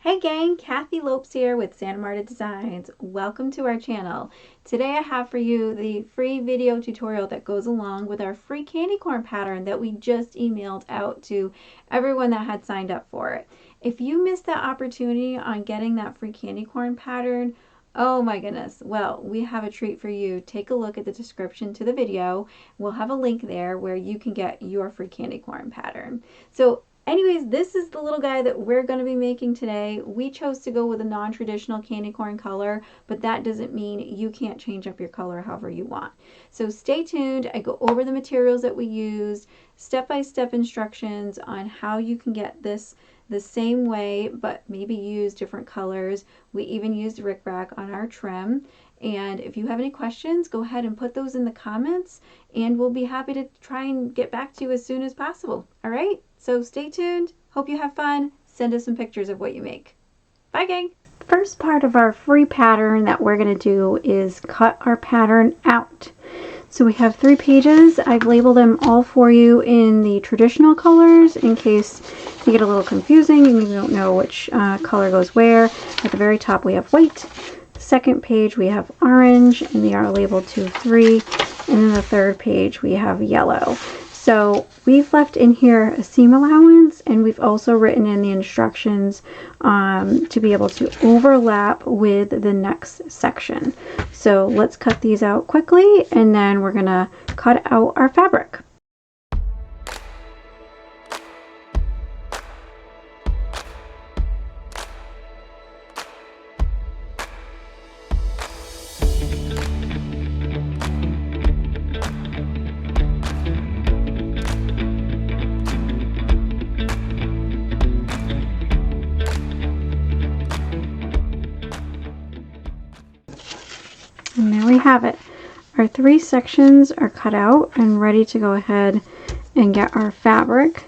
Hey gang, Kathy Lopes here with Santa Marta Designs. Welcome to our channel. Today I have for you the free video tutorial that goes along with our free candy corn pattern that we just emailed out to everyone that had signed up for it. If you missed that opportunity on getting that free candy corn pattern, oh my goodness, well, we have a treat for you. Take a look at the description to the video. We'll have a link there where you can get your free candy corn pattern. So anyways, this is the little guy that we're going to be making today. We chose to go with a non-traditional candy corn color, but that doesn't mean you can't change up your color however you want. So stay tuned. I go over the materials that we used, step-by-step instructions on how you can get this the same way, but maybe use different colors. We even used rickrack on our trim. And if you have any questions, go ahead and put those in the comments and we'll be happy to try and get back to you as soon as possible. All right, so stay tuned. Hope you have fun. Send us some pictures of what you make. Bye, gang. First part of our free pattern that we're going to do is cut our pattern out. So we have 3 pages. I've labeled them all for you in the traditional colors in case you get a little confusing and you don't know which color goes where. At the very top we have white. Second page we have orange, and they are labeled 2, 3, and then the third page we have yellow. So we've left in here a seam allowance, and we've also written in the instructions to be able to overlap with the next section. So let's cut these out quickly, and then we're gonna cut out our fabric. And there we have it. Our 3 sections are cut out and ready to go ahead and get our fabric.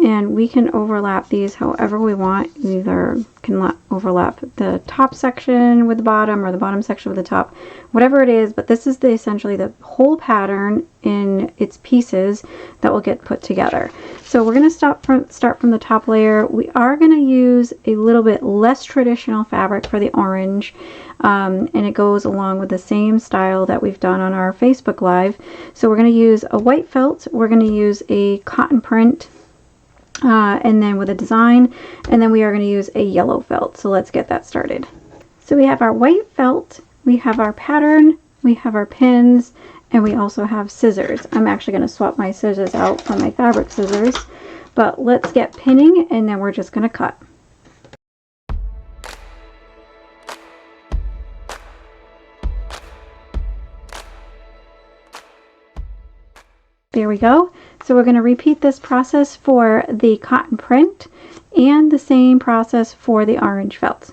And we can overlap these however we want. We either can overlap the top section with the bottom or the bottom section with the top, whatever it is. But this is essentially the whole pattern in its pieces that will get put together. So we're going to start from the top layer. We are going to use a little bit less traditional fabric for the orange. And it goes along with the same style that we've done on our Facebook Live. So we're going to use a white felt. We're going to use a cotton print. And then with a design, and then we are going to use a yellow felt. So let's get that started. So we have our white felt, we have our pattern, we have our pins, and we also have scissors. I'm actually going to swap my scissors out for my fabric scissors, but let's get pinning and then we're just going to cut. There we go. So we're going to repeat this process for the cotton print and the same process for the orange felt.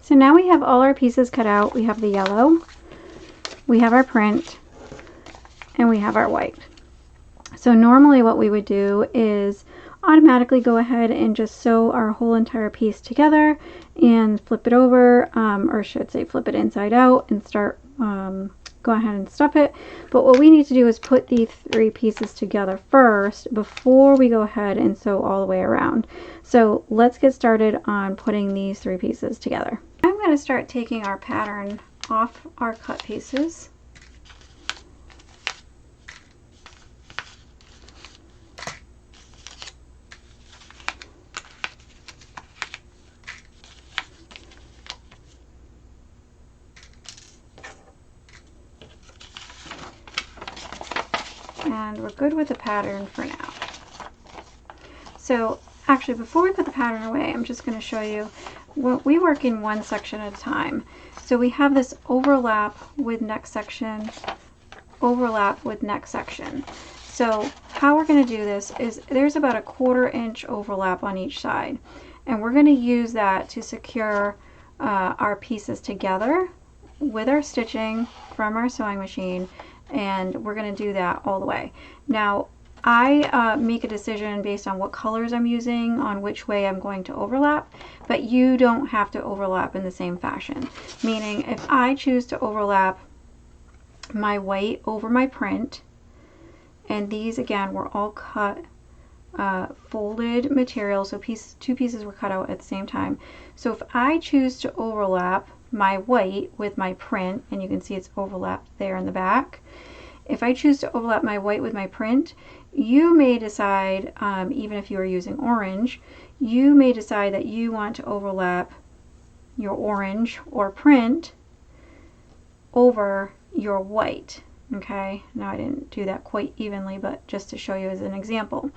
So now we have all our pieces cut out. We have the yellow, we have our print, and we have our white. So normally what we would do is automatically go ahead and just sew our whole entire piece together and flip it over, or I should say flip it inside out and start, go ahead and stuff it. But what we need to do is put these 3 pieces together first before we go ahead and sew all the way around. So let's get started on putting these 3 pieces together. I'm going to start taking our pattern off our cut pieces. And we're good with the pattern for now. So actually, before we put the pattern away, I'm just going to show you what we work in one section at a time. So we have this overlap with next section, overlap with next section. So how we're going to do this is there's about a 1/4 inch overlap on each side. And we're going to use that to secure our pieces together with our stitching from our sewing machine, and we're going to do that all the way. Now I make a decision based on what colors I'm using on which way I'm going to overlap, but you don't have to overlap in the same fashion. Meaning if I choose to overlap my white over my print, and these again were all cut folded material, so two pieces were cut out at the same time. So if I choose to overlap my white with my print, and you can see it's overlapped there in the back, if I choose to overlap my white with my print, you may decide, even if you are using orange, you may decide that you want to overlap your orange or print over your white. Okay, now I didn't do that quite evenly, but just to show you as an example.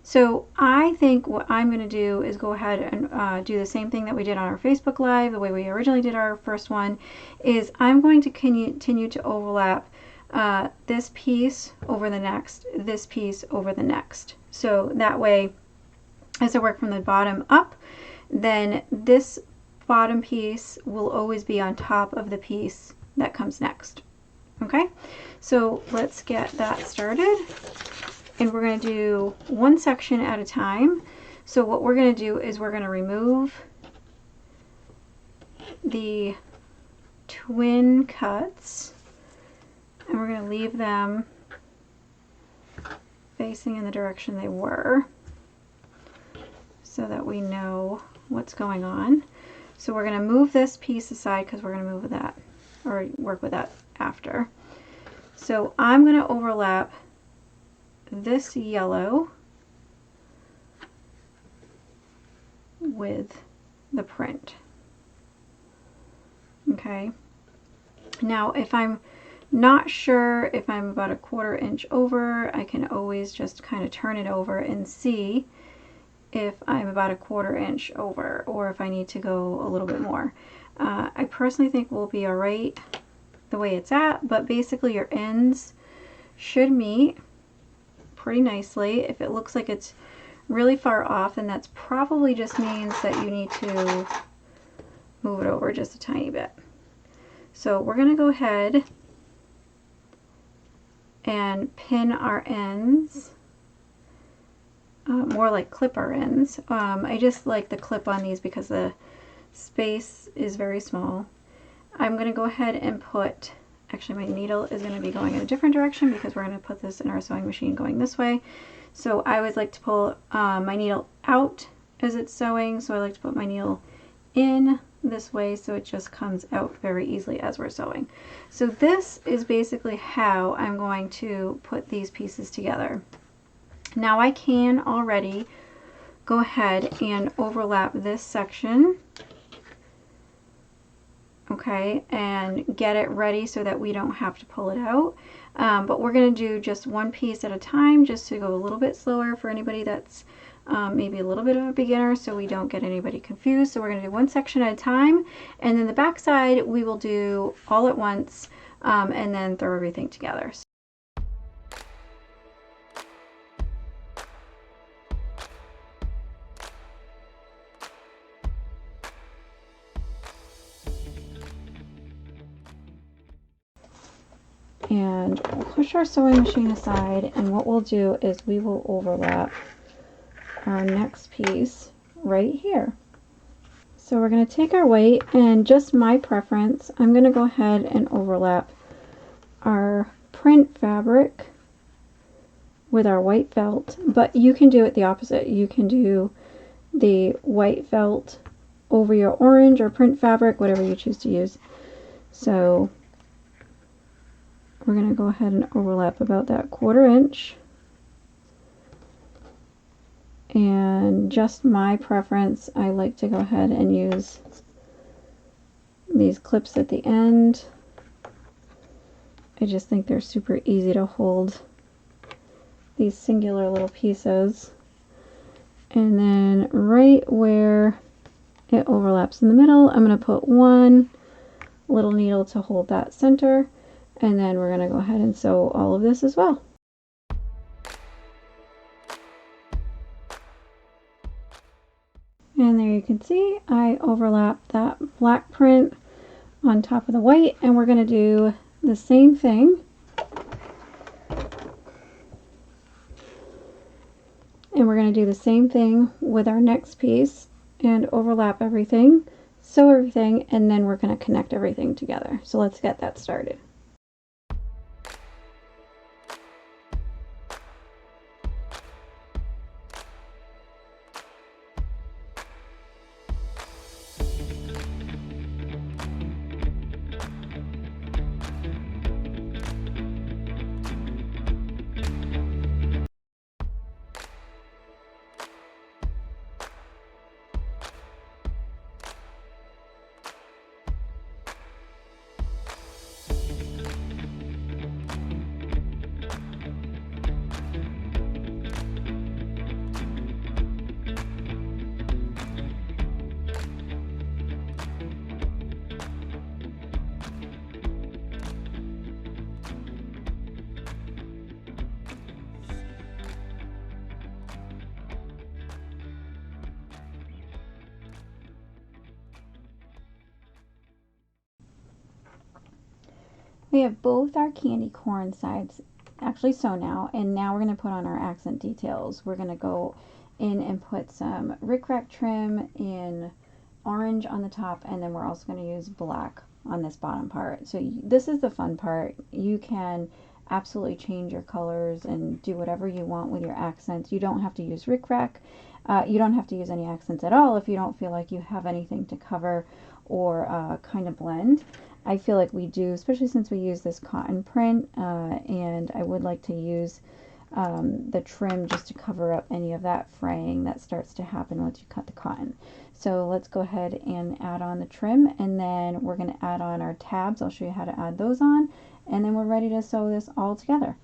So I think what I'm going to do is go ahead and do the same thing that we did on our Facebook Live, the way we originally did our first one, is I'm going to continue to overlap this piece over the next, this piece over the next. So that way, as I work from the bottom up, then this bottom piece will always be on top of the piece that comes next. Okay, so let's get that started. And we're going to do one section at a time. So what we're going to do is we're going to remove the twin cuts, and we're going to leave them facing in the direction they were so that we know what's going on. So we're going to move this piece aside because we're going to move with that, or work with that after. So I'm going to overlap this yellow with the print. Okay, now if I'm not sure if I'm about a 1/4 inch over, I can always just kind of turn it over and see if I'm about a 1/4 inch over, or if I need to go a little bit more. I personally think we'll be all right the way it's at, but basically your ends should meet pretty nicely. If it looks like it's really far off, then that's probably just means that you need to move it over just a tiny bit. So we're going to go ahead and pin our ends, more like clip our ends. I just like the clip on these because the space is very small. I'm going to go ahead and put, actually my needle is going to be going in a different direction because we're going to put this in our sewing machine going this way. So I always like to pull my needle out as it's sewing, so I like to put my needle in this way so it just comes out very easily as we're sewing. So this is basically how I'm going to put these pieces together. Now I can already go ahead and overlap this section, okay, and get it ready so that we don't have to pull it out. But we're going to do just one piece at a time, just to go a little bit slower for anybody that's maybe a little bit of a beginner, so we don't get anybody confused. So we're going to do one section at a time, and then the back side we will do all at once, and then throw everything together. And we'll push our sewing machine aside, and what we'll do is we will overlap our next piece right here. So we're going to take our white, and just my preference, I'm going to go ahead and overlap our print fabric with our white felt, but you can do it the opposite. You can do the white felt over your orange or print fabric, whatever you choose to use. So we're going to go ahead and overlap about that 1/4 inch. And just my preference, I like to go ahead and use these clips at the end. I just think they're super easy to hold these singular little pieces. And then right where it overlaps in the middle, I'm going to put one little needle to hold that center. And then we're going to go ahead and sew all of this as well. And there you can see I overlap that black print on top of the white, and we're going to do the same thing. And we're going to do the same thing with our next piece and overlap everything, sew everything, and then we're going to connect everything together. So let's get that started. We have both our candy corn sides actually sewn now, and now we're going to put on our accent details. We're going to go in and put some rickrack trim in orange on the top, and then we're also going to use black on this bottom part. So this is the fun part. You can absolutely change your colors and do whatever you want with your accents. You don't have to use rickrack. You don't have to use any accents at all if you don't feel like you have anything to cover or kind of blend. I feel like we do, especially since we use this cotton print, and I would like to use the trim just to cover up any of that fraying that starts to happen once you cut the cotton. So let's go ahead and add on the trim, and then we're going to add on our tabs. I'll show you how to add those on, and then we're ready to sew this all together.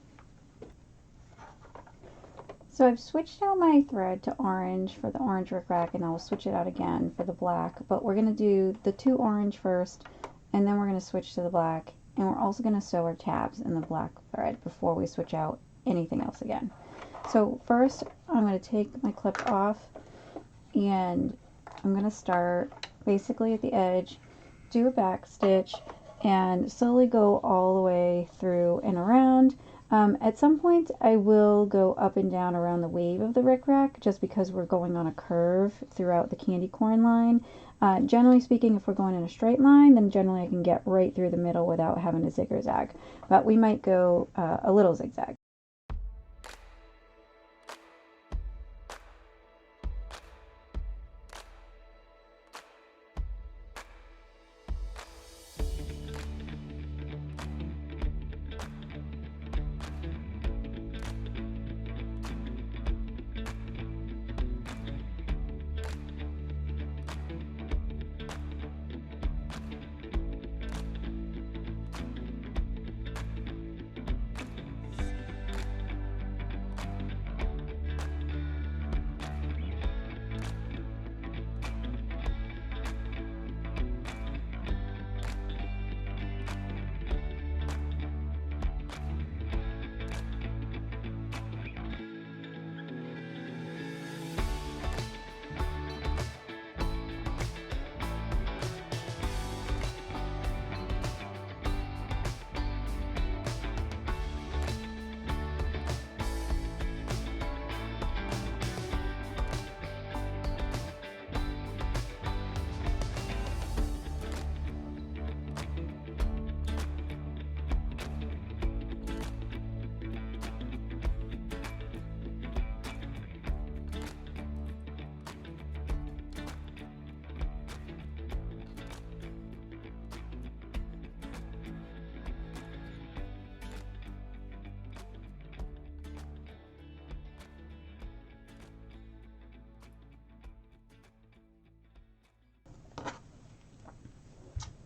So I've switched out my thread to orange for the orange rickrack, and I'll switch it out again for the black, but we're going to do the two orange first, and then we're going to switch to the black, and we're also going to sew our tabs in the black thread before we switch out anything else again. So first I'm going to take my clip off, and I'm going to start basically at the edge, do a back stitch, and slowly go all the way through and around. At some point I will go up and down around the wave of the rickrack just because we're going on a curve throughout the candy corn line. Generally speaking, if we're going in a straight line, then generally I can get right through the middle without having to zig or zag, but we might go a little zigzag.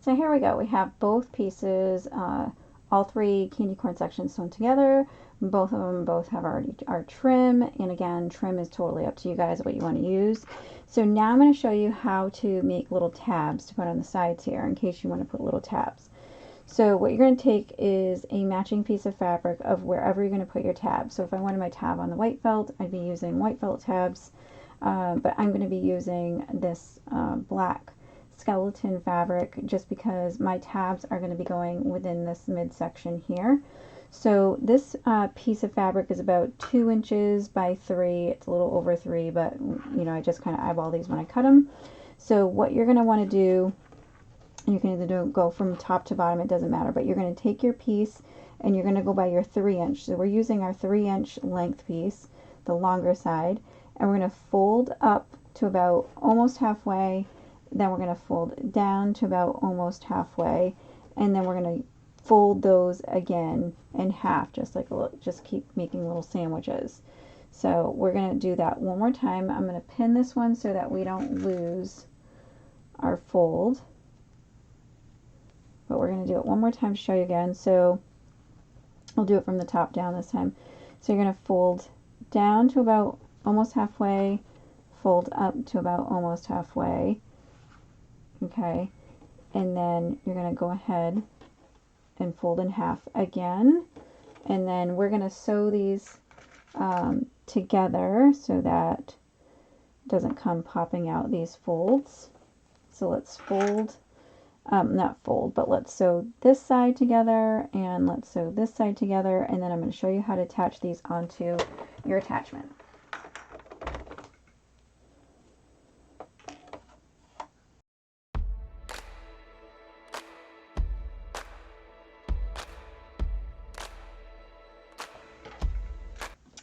So here we go. We have both pieces, all three candy corn sections sewn together. Both of them both have already our trim, and again, trim is totally up to you guys what you want to use. So now I'm going to show you how to make little tabs to put on the sides here in case you want to put little tabs. So what you're going to take is a matching piece of fabric of wherever you're going to put your tab. So if I wanted my tab on the white felt, I'd be using white felt tabs. but I'm going to be using this black skeleton fabric just because my tabs are going to be going within this midsection here. So this piece of fabric is about 2 inches by 3. It's a little over 3, but you know, I just kind of eyeball these when I cut them. So what you're going to want to do, you can either go from top to bottom, it doesn't matter, but you're going to take your piece and you're going to go by your 3-inch. So we're using our 3-inch length piece, the longer side, and we're going to fold up to about almost halfway, then we're going to fold down to about almost halfway, and then we're going to fold those again in half, just like a little, just keep making little sandwiches. So we're going to do that one more time. I'm going to pin this one so that we don't lose our fold, but we're going to do it one more time to show you again. So I'll do it from the top down this time. So you're going to fold down to about almost halfway, fold up to about almost halfway, okay, and then you're going to go ahead and fold in half again, and then we're going to sew these together so that it doesn't come popping out these folds. So let's fold, not fold, but let's sew this side together and let's sew this side together, and then I'm going to show you how to attach these onto your attachment.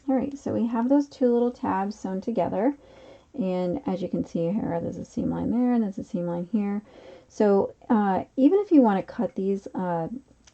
Alright, so we have those 2 little tabs sewn together, and as you can see here, there's a seam line there and there's a seam line here. So even if you want to cut these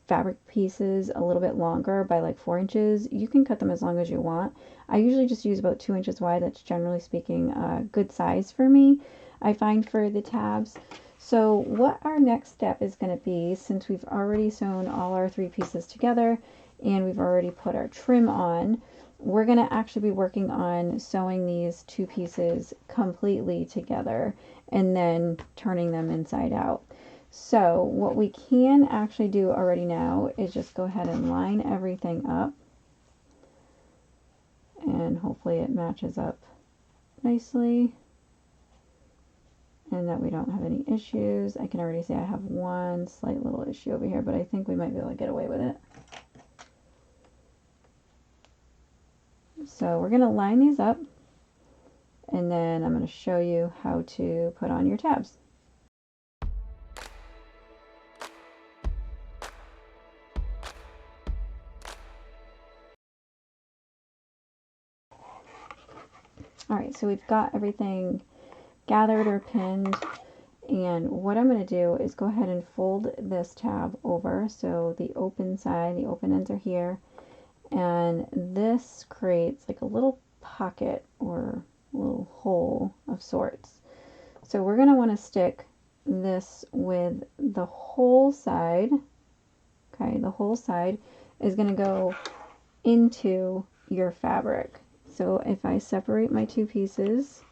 fabric pieces a little bit longer by like 4 inches, you can cut them as long as you want. I usually just use about 2 inches wide. That's generally speaking a good size for me, I find, for the tabs. So what our next step is going to be, since we've already sewn all our 3 pieces together and we've already put our trim on, we're going to actually be working on sewing these 2 pieces completely together and then turning them inside out. So what we can actually do already now is just go ahead and line everything up, and hopefully it matches up nicely and that we don't have any issues. I can already say I have one slight little issue over here, but I think we might be able to get away with it. So we're going to line these up, and then I'm going to show you how to put on your tabs. Alright, so we've got everything gathered or pinned, and what I'm going to do is go ahead and fold this tab over, so the open side, the open ends are here, and this creates like a little pocket or a little hole of sorts. So we're going to want to stick this with the whole side. Okay, the whole side is going to go into your fabric. So if I separate my 2 pieces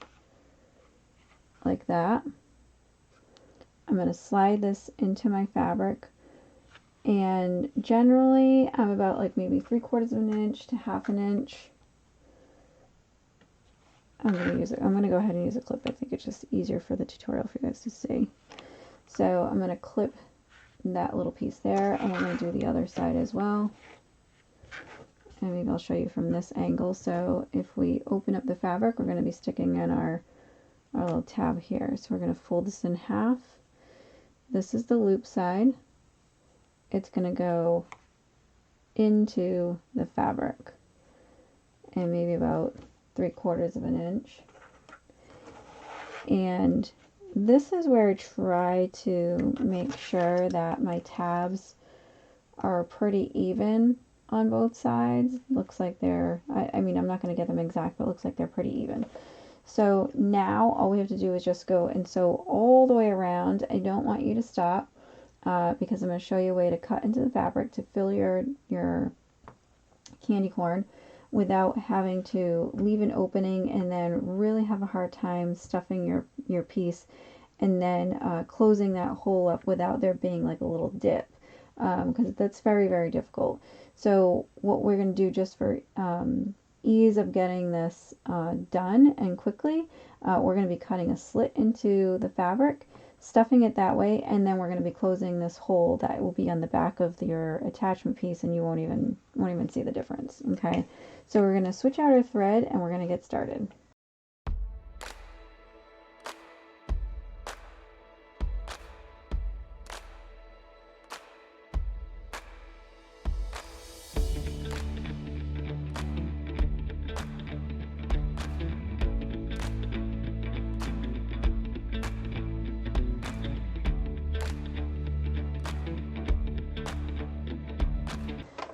like that, I'm going to slide this into my fabric, and generally I'm about like maybe 3/4 of an inch to 1/2 an inch. I'm going to go ahead and use a clip. I think it's just easier for the tutorial for you guys to see. So I'm going to clip that little piece there, and I'm going to do the other side as well. And maybe I'll show you from this angle. So if we open up the fabric, we're going to be sticking in our little tab here. So we're going to fold this in half. This is the loop side. It's going to go into the fabric, and maybe about 3/4 of an inch. And this is where I try to make sure that my tabs are pretty even on both sides. Looks like they're, I mean, I'm not going to get them exact, but it looks like they're pretty even. So now all we have to do is just go and sew all the way around. I don't want you to stop because I'm going to show you a way to cut into the fabric to fill your candy corn without having to leave an opening and then really have a hard time stuffing your piece and then closing that hole up without there being like a little dip, because that's very, very difficult. So what we're going to do, just for ease of getting this done and quickly, we're going to be cutting a slit into the fabric, stuffing it that way, and then we're going to be closing this hole that will be on the back of your attachment piece, and you won't even see the difference. Okay, so we're going to switch out our thread and we're going to get started.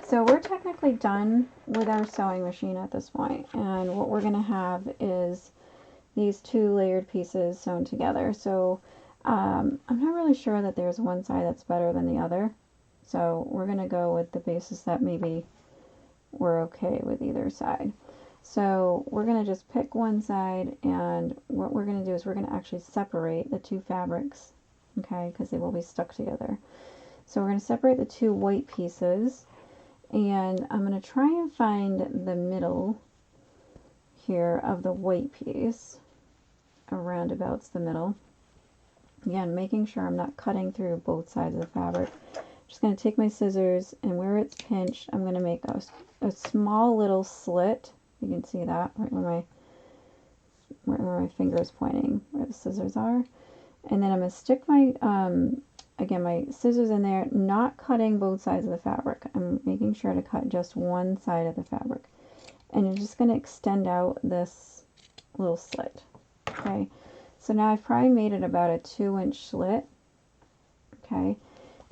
So we're technically done with our sewing machine at this point, and what we're going to have is these two layered pieces sewn together. So I'm not really sure that there's one side that's better than the other, so we're going to go with the basis that maybe we're okay with either side. So we're going to just pick one side, and what we're going to do is we're going to actually separate the two fabrics, okay, because they will be stuck together. So we're going to separate the two white pieces, and I'm going to try and find the middle here of the white piece, around about the middle. Again, making sure I'm not cutting through both sides of the fabric. Just going to take my scissors, and where it's pinched, I'm going to make a small little slit. You can see that right where my finger is pointing, where the scissors are. And then I'm going to stick my again, my scissors in there, not cutting both sides of the fabric. I'm making sure to cut just one side of the fabric. And you're just going to extend out this little slit. Okay, so now I've probably made it about a 2-inch slit. Okay,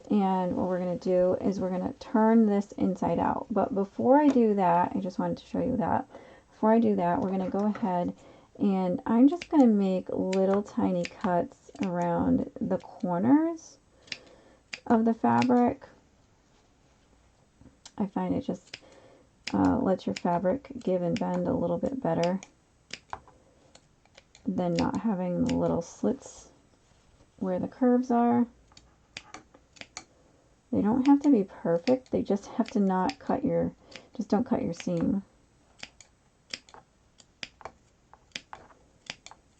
and what we're going to do is we're going to turn this inside out. But before I do that, I just wanted to show you that. Before I do that, we're going to go ahead and I'm just going to make little tiny cuts around the corners of the fabric. I find it just lets your fabric give and bend a little bit better than not having the little slits where the curves are. They don't have to be perfect, they just have to not cut your, just don't cut your seam.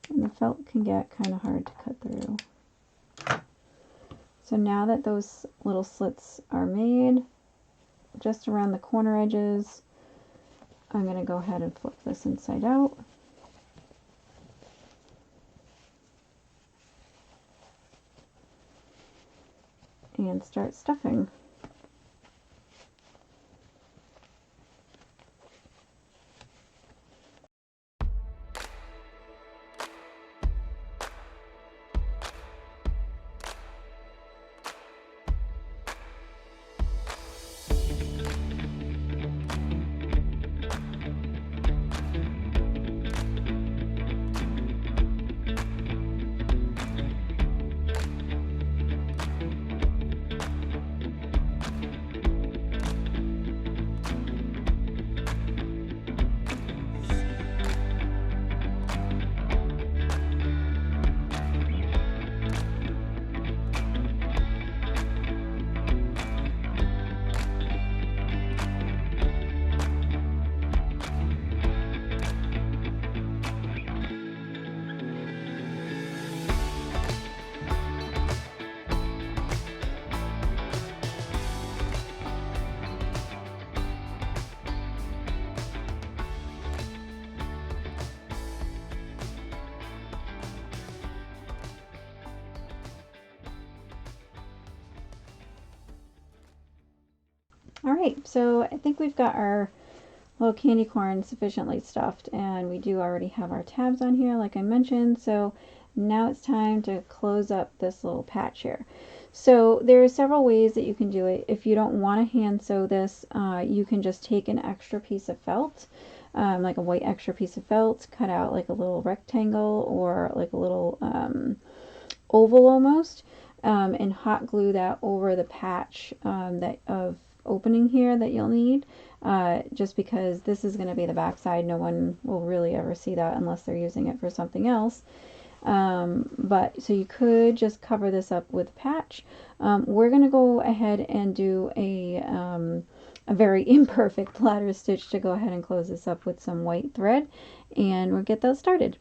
And the felt can get kind of hard to cut through. So now that those little slits are made, just around the corner edges, I'm going to go ahead and flip this inside out. And start stuffing. Alright, so I think we've got our little candy corn sufficiently stuffed, and we do already have our tabs on here like I mentioned. So now it's time to close up this little patch here. So there are several ways that you can do it. If you don't want to hand sew this, you can just take an extra piece of felt, like a white extra piece of felt, cut out like a little rectangle or like a little oval almost, and hot glue that over the patch of opening here that you'll need, just because this is going to be the back side. No one will really ever see that unless they're using it for something else. But so you could just cover this up with patch. We're going to go ahead and do a a very imperfect ladder stitch to go ahead and close this up with some white thread, and we'll get those started.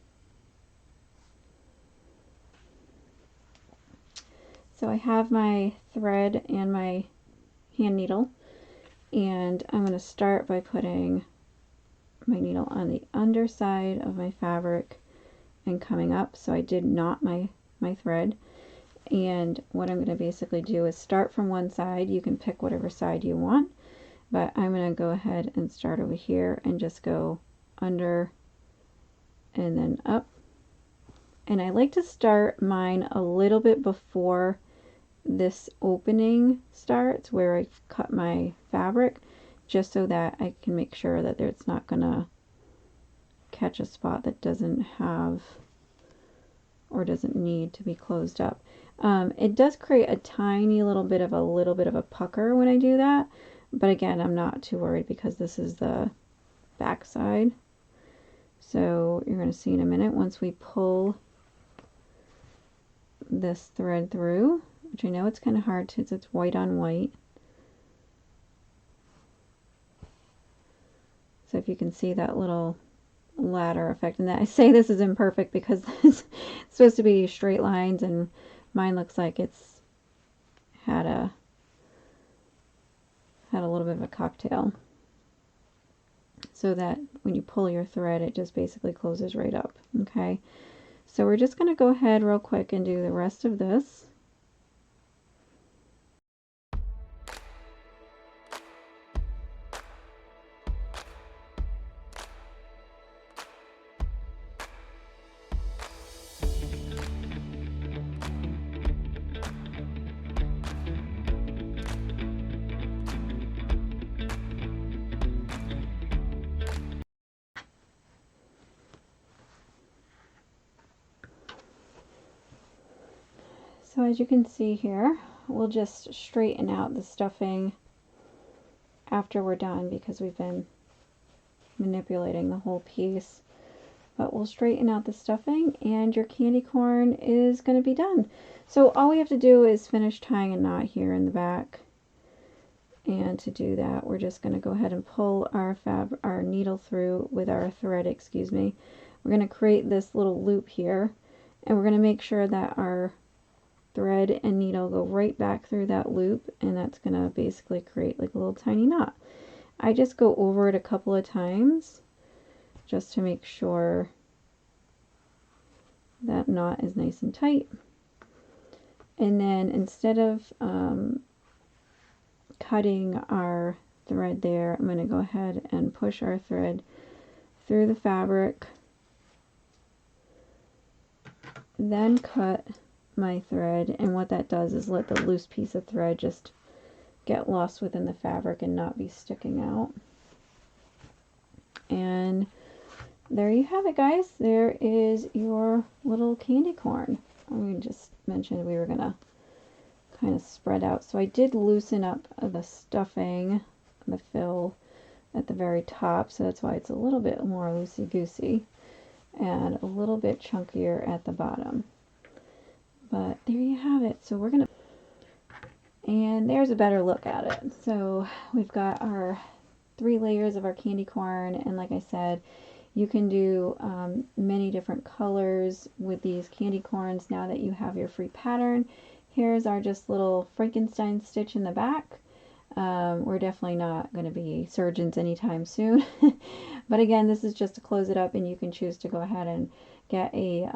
So I have my thread and my hand needle, and I'm going to start by putting my needle on the underside of my fabric and coming up. So I did knot my thread, and what I'm going to basically do is start from one side. You can pick whatever side you want, but I'm going to go ahead and start over here and just go under and then up. And I like to start mine a little bit before this opening starts where I cut my fabric, just so that I can make sure that it's not gonna catch a spot that doesn't have or doesn't need to be closed up. It does create a tiny little bit of a pucker when I do that, but again, I'm not too worried because this is the back side. So you're going to see in a minute once we pull this thread through, which I know it's kind of hard since it's white on white. So if you can see that little ladder effect, and that I say this is imperfect because it's supposed to be straight lines, and mine looks like it's had a little bit of a cocktail, so that when you pull your thread, it just basically closes right up. Okay, so we're just going to go ahead real quick and do the rest of this. So as you can see here, we'll just straighten out the stuffing after we're done because we've been manipulating the whole piece. But we'll straighten out the stuffing and your candy corn is going to be done. So all we have to do is finish tying a knot here in the back. And to do that, we're just going to go ahead and pull our needle through with our thread, excuse me. We're going to create this little loop here, and we're going to make sure that our thread and needle go right back through that loop, and that's going to basically create like a little tiny knot. I just go over it a couple of times just to make sure that knot is nice and tight. And then instead of cutting our thread there, I'm going to go ahead and push our thread through the fabric, then cut my thread, and what that does is let the loose piece of thread just get lost within the fabric and not be sticking out. And there you have it, guys. There is your little candy corn. We just mentioned we were gonna kind of spread out, so I did loosen up the stuffing, the fill at the very top, so that's why it's a little bit more loosey-goosey and a little bit chunkier at the bottom. But there you have it. So we're gonna, and there's a better look at it. So we've got our 3 layers of our candy corn, and like I said, you can do many different colors with these candy corns now that you have your free pattern. Here's our just little Frankenstein stitch in the back. We're definitely not going to be surgeons anytime soon. But again, this is just to close it up, and you can choose to go ahead and get a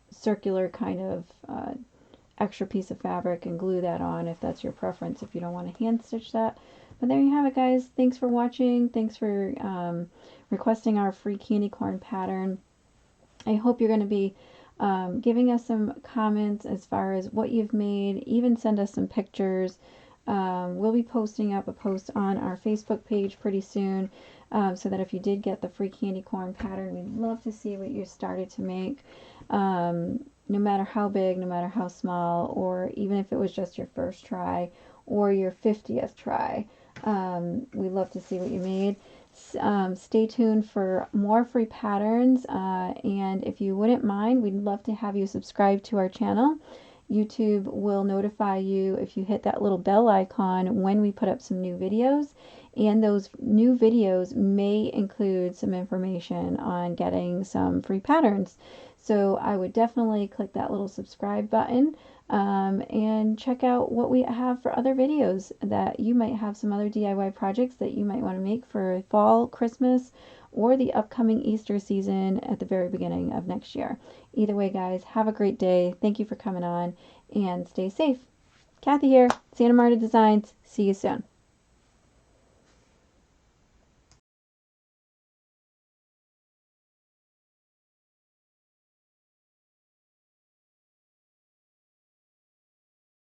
circular kind of extra piece of fabric and glue that on if that's your preference, if you don't want to hand stitch that. But there you have it, guys. Thanks for watching. Thanks for requesting our free candy corn pattern. I hope you're going to be giving us some comments as far as what you've made. Even send us some pictures. We'll be posting up a post on our Facebook page pretty soon, so that if you did get the free candy corn pattern, we'd love to see what you started to make. No matter how big, no matter how small, or even if it was just your first try or your 50th try, we'd love to see what you made. Stay tuned for more free patterns, and if you wouldn't mind, we'd love to have you subscribe to our channel YouTube will notify you if you hit that little bell icon when we put up some new videos. And those new videos may include some information on getting some free patterns. So I would definitely click that little subscribe button and check out what we have for other videos, that you might have some other DIY projects that you might want to make for fall, Christmas, or the upcoming Easter season at the very beginning of next year. Either way, guys, have a great day. Thank you for coming on, and stay safe. Kathy here, Santa Marta Designs. See you soon.